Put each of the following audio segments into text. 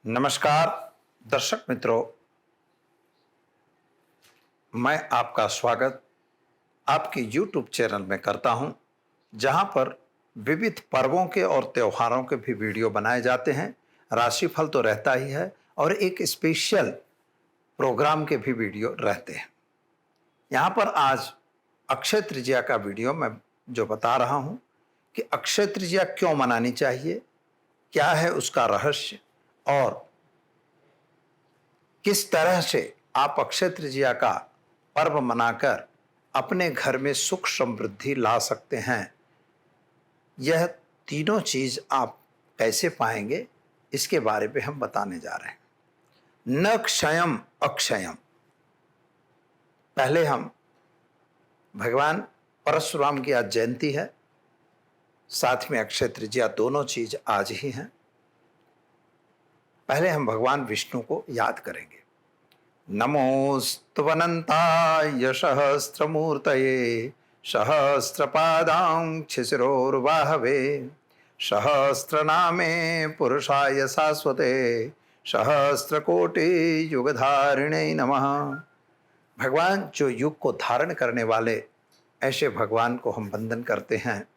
नमस्कार दर्शक मित्रों, मैं आपका स्वागत आपके YouTube चैनल में करता हूं, जहां पर विविध पर्वों के और त्योहारों के भी वीडियो बनाए जाते हैं। राशिफल तो रहता ही है और एक स्पेशल प्रोग्राम के भी वीडियो रहते हैं। यहां पर आज अक्षय तृतीया का वीडियो मैं जो बता रहा हूं कि अक्षय तृतीया क्यों मनानी चाहिए, क्या है उसका रहस्य और किस तरह से आप अक्षय तृतीया का पर्व मनाकर अपने घर में सुख समृद्धि ला सकते हैं। यह तीनों चीज आप कैसे पाएंगे, इसके बारे में हम बताने जा रहे हैं। न क्षयम अक्षयम। पहले हम भगवान परशुराम की आज जयंती है, साथ में अक्षय तृतीया, दोनों चीज आज ही हैं। पहले हम भगवान विष्णु को याद करेंगे। नमोस्तवनन्ताय सहस्रमूर्तये सहस्रपादाङ्क्षिशिरोर्बाहवे सहस्रनामे पुरुषाय शाश्वते सहस्रकोटि युगधारिणे नमः। भगवान जो युग को धारण करने वाले, ऐसे भगवान को हम वंदन करते हैं।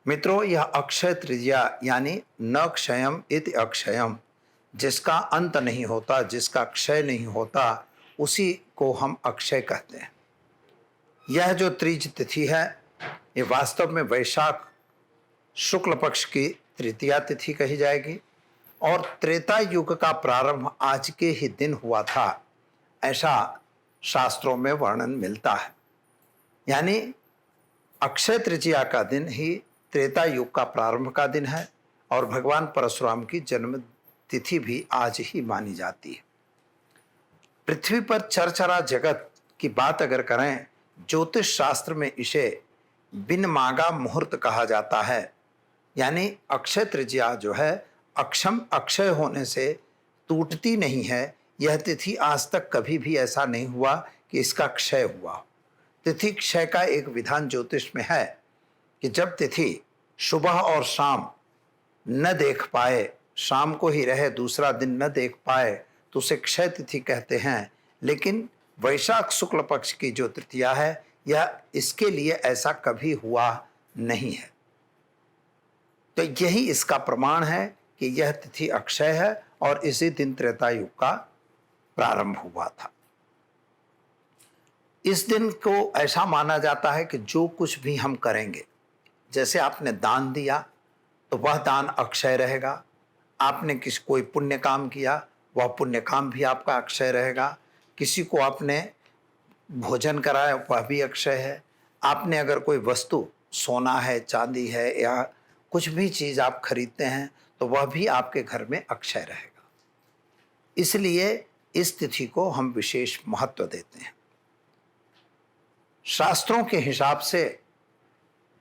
मित्रों, यह अक्षय तृतीया यानी न क्षयम इति अक्षयम, जिसका अंत नहीं होता, जिसका क्षय नहीं होता, उसी को हम अक्षय कहते हैं। यह जो त्रिज तिथि है, ये वास्तव में वैशाख शुक्ल पक्ष की तृतीया तिथि कही जाएगी और त्रेता युग का प्रारंभ आज के ही दिन हुआ था, ऐसा शास्त्रों में वर्णन मिलता है। यानी अक्षय तृतीया का दिन ही त्रेता युग का प्रारंभ का दिन है और भगवान परशुराम की जन्म तिथि भी आज ही मानी जाती है। पृथ्वी पर चरचरा जगत की बात अगर करें, ज्योतिष शास्त्र में इसे बिन मांगा मुहूर्त कहा जाता है। यानी अक्षय तृतीया जो है, अक्षम अक्षय होने से टूटती नहीं है। यह तिथि आज तक कभी भी ऐसा नहीं हुआ कि इसका क्षय हुआ। तिथि क्षय का एक विधान ज्योतिष में है कि जब तिथि सुबह और शाम न देख पाए, शाम को ही रहे, दूसरा दिन न देख पाए, तो उसे क्षय तिथि कहते हैं। लेकिन वैशाख शुक्ल पक्ष की जो तृतीया है, यह इसके लिए ऐसा कभी हुआ नहीं है। तो यही इसका प्रमाण है कि यह तिथि अक्षय है और इसी दिन त्रेता युग का प्रारंभ हुआ था। इस दिन को ऐसा माना जाता है कि जो कुछ भी हम करेंगे, जैसे आपने दान दिया तो वह दान अक्षय रहेगा, आपने कोई पुण्य काम किया, वह पुण्य काम भी आपका अक्षय रहेगा, किसी को आपने भोजन कराया, वह भी अक्षय है, आपने अगर कोई वस्तु, सोना है, चांदी है या कुछ भी चीज़ आप खरीदते हैं, तो वह भी आपके घर में अक्षय रहेगा। इसलिए इस तिथि को हम विशेष महत्व देते हैं। शास्त्रों के हिसाब से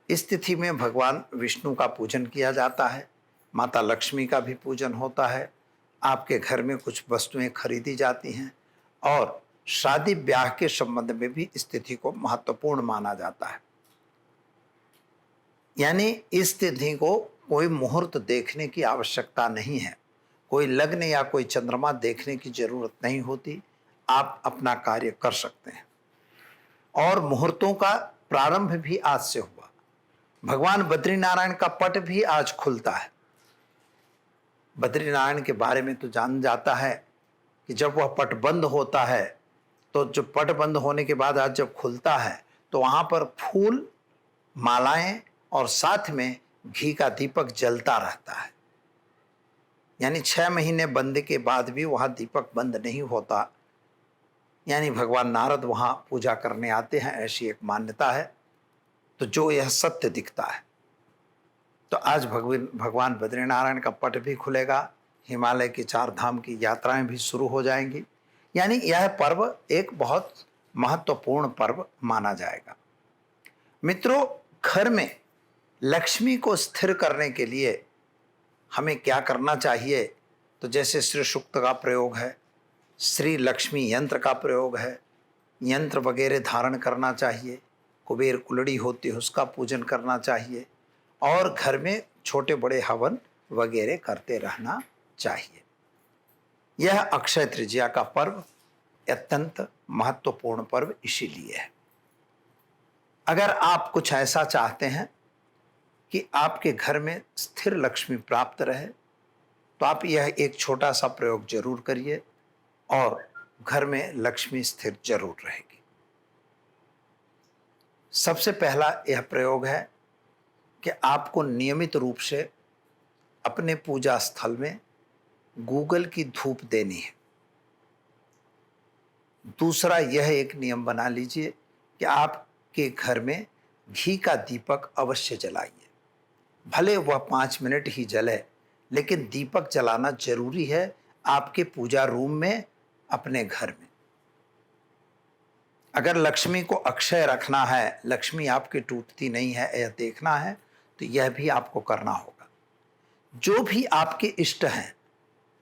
इस तिथि में भगवान विष्णु का पूजन किया जाता है, माता लक्ष्मी का भी पूजन होता है, आपके घर में कुछ वस्तुएं खरीदी जाती हैं और शादी ब्याह के संबंध में भी इस तिथि को महत्वपूर्ण माना जाता है। यानी इस तिथि को कोई मुहूर्त देखने की आवश्यकता नहीं है, कोई लग्न या कोई चंद्रमा देखने की जरूरत नहीं होती, आप अपना कार्य कर सकते हैं। और मुहूर्तों का प्रारंभ भी आज से हुआ। भगवान बद्रीनारायण का पट भी आज खुलता है। बद्रीनारायण के बारे में तो जान जाता है कि जब वह पट बंद होता है, तो जो पट बंद होने के बाद आज जब खुलता है, तो वहाँ पर फूल, मालाएं और साथ में घी का दीपक जलता रहता है। यानी 6 महीने बंद के बाद भी वहाँ दीपक बंद नहीं होता। यानी भगवान नारद वहाँ पूजा करने आते हैं, ऐसी एक मान्यता है। तो जो यह सत्य दिखता है, तो आज भगवान बद्रीनारायण का पट भी खुलेगा, हिमालय की 4 धाम की यात्राएं भी शुरू हो जाएंगी। यानी यह पर्व एक बहुत महत्वपूर्ण पर्व माना जाएगा। मित्रों, घर में लक्ष्मी को स्थिर करने के लिए हमें क्या करना चाहिए? तो जैसे श्री सूक्त का प्रयोग है, श्री लक्ष्मी यंत्र का प्रयोग है, यंत्र वगैरह धारण करना चाहिए, कुबेर कुलड़ी होती है उसका पूजन करना चाहिए और घर में छोटे बड़े हवन वगैरह करते रहना चाहिए। यह अक्षय तृतीया का पर्व अत्यंत महत्वपूर्ण पर्व इसीलिए है। अगर आप कुछ ऐसा चाहते हैं कि आपके घर में स्थिर लक्ष्मी प्राप्त रहे, तो आप यह एक छोटा सा प्रयोग जरूर करिए और घर में लक्ष्मी स्थिर जरूर रहेगी। सबसे पहला यह प्रयोग है कि आपको नियमित रूप से अपने पूजा स्थल में गूगल की धूप देनी है। दूसरा यह एक नियम बना लीजिए कि आपके घर में घी का दीपक अवश्य जलाइए। भले वह 5 मिनट ही जले, लेकिन दीपक जलाना जरूरी है आपके पूजा रूम में, अपने घर में। अगर लक्ष्मी को अक्षय रखना है, लक्ष्मी आपकी टूटती नहीं है, यह देखना है, तो यह भी आपको करना होगा। जो भी आपके इष्ट हैं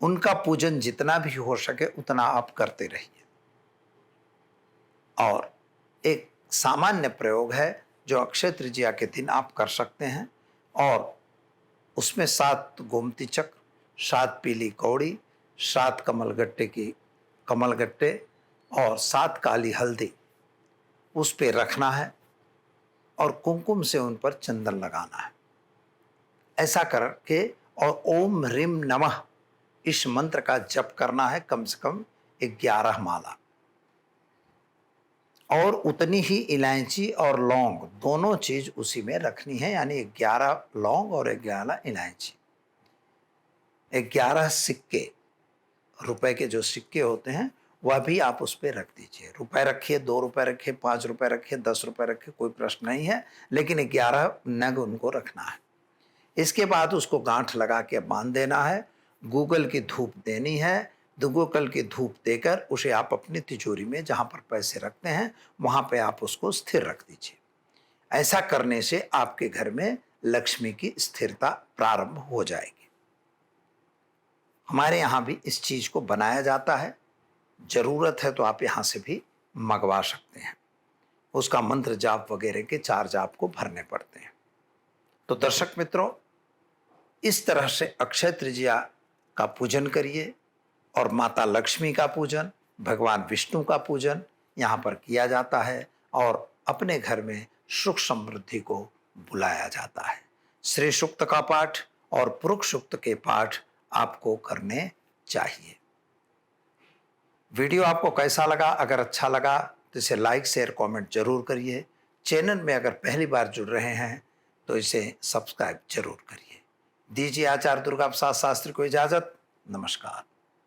उनका पूजन जितना भी हो सके उतना आप करते रहिए। और एक सामान्य प्रयोग है जो अक्षय तृतीया के दिन आप कर सकते हैं, और उसमें 7 गोमती चक्र, 7 पीली कौड़ी, 7 कमलगट्टे और 7 काली हल्दी उस पे रखना है और कुमकुम से उन पर चंदन लगाना है। ऐसा करके और ओम ह्रीम नमः इस मंत्र का जप करना है कम से कम 11 माला, और उतनी ही इलायची और लौंग दोनों चीज उसी में रखनी है, यानी 11 लौंग और 11 इलायची। 11 सिक्के, रुपए के जो सिक्के होते हैं वह भी आप उस पर रख दीजिए। रुपए रखिए, 2 रुपए रखिए, 5 रुपए रखिए, 10 रुपए रखिए, कोई प्रश्न नहीं है, लेकिन 11 नग उनको रखना है। इसके बाद उसको गांठ लगा के बांध देना है। गूगल की धूप देनी है। गूगल की धूप देकर उसे आप अपनी तिजोरी में जहां पर पैसे रखते हैं वहां पे आप उसको स्थिर रख दीजिए। ऐसा करने से आपके घर में लक्ष्मी की स्थिरता प्रारंभ हो जाएगी। हमारे यहाँ भी इस चीज को बनाया जाता है, जरूरत है तो आप यहाँ से भी मंगवा सकते हैं। उसका मंत्र जाप वगैरह के 4 जाप को भरने पड़ते हैं। तो दर्शक मित्रों, इस तरह से अक्षय तृतीया का पूजन करिए और माता लक्ष्मी का पूजन, भगवान विष्णु का पूजन यहाँ पर किया जाता है और अपने घर में सुख समृद्धि को बुलाया जाता है। श्री सूक्त का पाठ और पुरुष सूक्त के पाठ आपको करने चाहिए। वीडियो आपको कैसा लगा? अगर अच्छा लगा तो इसे लाइक, शेयर, कमेंट जरूर करिए। चैनल में अगर पहली बार जुड़ रहे हैं तो इसे सब्सक्राइब जरूर करिए। दीजिए आचार्य दुर्गा प्रसाद शास्त्री को इजाजत। नमस्कार।